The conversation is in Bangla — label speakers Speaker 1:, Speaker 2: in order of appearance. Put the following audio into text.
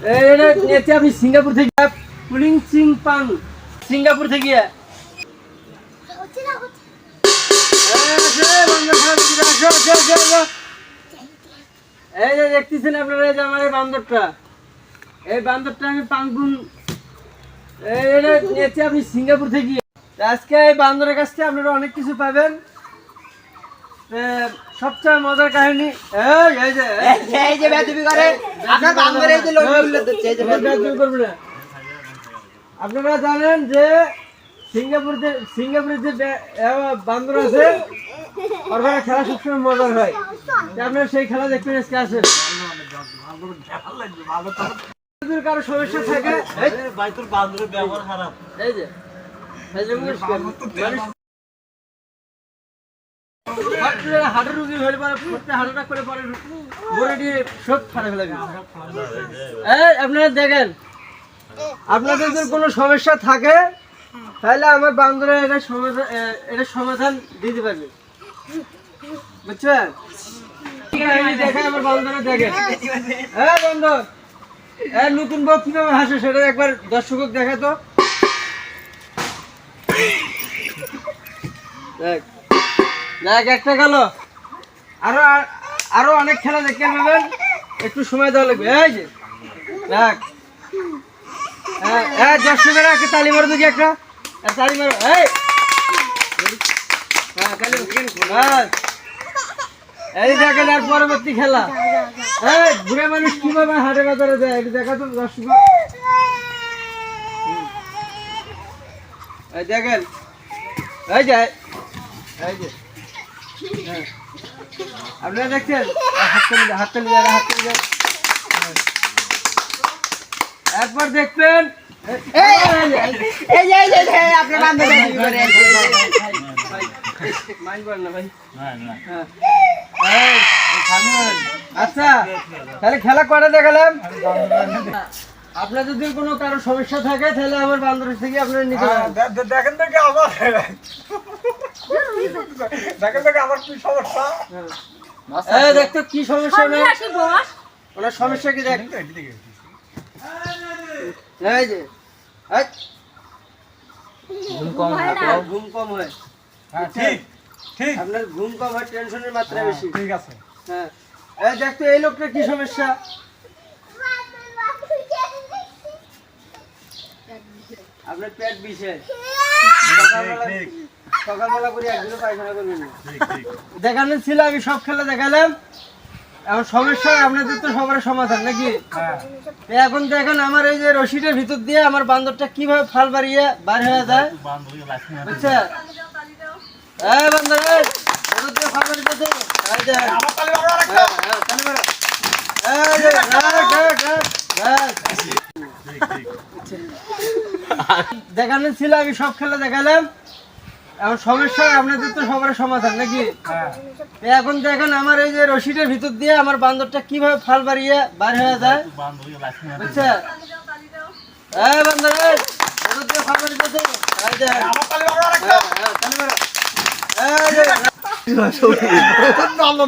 Speaker 1: এটা আপনি সিঙ্গাপুর থেকে পুলিং সিং পাং সিঙ্গাপুর থেকে এই যে দেখতেছেন আপনারা, এই যে আমার এই বান্দরটা, এই বান্দরটা আমি পাঙ্গুন, এটা নিয়েছি আপনি সিঙ্গাপুর থেকে। আজকে এই বান্দরের কাছ থেকে আপনারা অনেক কিছু পাবেন। সবচেয়ে মজার কাহিনী এই যে বেয়াদবি করে আপনার বান্দর, এই যে লোকগুলো দিচ্ছে, এই যে বেয়াদবি করবে না। আপনারা জানেন যে সিঙ্গাপুরে যে বান্দর আছে, ওরা খেলা সবসময় মজার হয়। আপনারা সেই খেলা দেখতে আজকে আসেন। কারো সমস্যা থাকে, এই যে হাটের রুগী হলে হাঁটাটা করে পরে মরে দিয়ে সব ফাড়া ফেলে। আপনারা দেখেন, আপনাদের যদি কোনো সমস্যা থাকে তাহলে আমার বান্দরে এটা সমাধান দিতে পারবে, বুঝছেন? দেখেন আমার বান্দরে, দেখেন বান্দর নতুন বউ কিভাবে হাসে সেটা একবার দর্শক দেখা তো। দেখ একটা গেল, আরো অনেক খেলা দেখতে পাবেন, একটু সময় দেওয়া লাগবে। এই যে দেখ, দর্শকেরা একটা তালি মারো দেখি, একটা তালি মারো। এই দেখেন আর পরবর্তী খেলা, বুড়ে মানুষ কিভাবে হাটে বাজারে যায় এটা দেখা তো দর্শক। দেখেন এই যে আপনারা দেখছেন, একবার দেখবেন। আচ্ছা তাহলে খেলা করে দেখালাম। আপনার যদি কোনো কারো সমস্যা থাকে তাহলে আমার বান্দর থেকে আপনারা নিতে পারেন। দেখেন দেখে আমার কি সমস্যা, দেখতো কি সমস্যা, ওনার সমস্যা কি দেখ। এই যে ঘুম কম হয়, আপনার ঘুম কম হয়, টেনশনের মাত্রা বেশি। ঠিক আছে, হ্যাঁ দেখতো এই লোকটার কি সমস্যা। আপনার পেট বিষে, সকালবেলা করে একদিনও পায়খানা করবেন না। দেখানো ছিল, আমি সব খেলা দেখালাম। এখন সমস্যা আপনাদের তো সবার সমাধান নাকি? এখন দেখেন আমার এই যে রশিদের ভিতর দিয়ে আমার বান্দরটা কিভাবে ফাল বাড়িয়ে বার হয়ে যায়, বুঝছেন? বান্দর ফাল বাড়িতে দেখানো ছিল, আমি সব খেলা দেখালাম। এখন সমস্যা আপনাদের তো সবার সমাধান নাকি? এখন দেখেন আমার এই যে রশিদের ভিতর দিয়ে আমার বান্দরটা কিভাবে ফাল বাড়িয়ে বার হয়ে যায়, বুঝছেন? বান্দর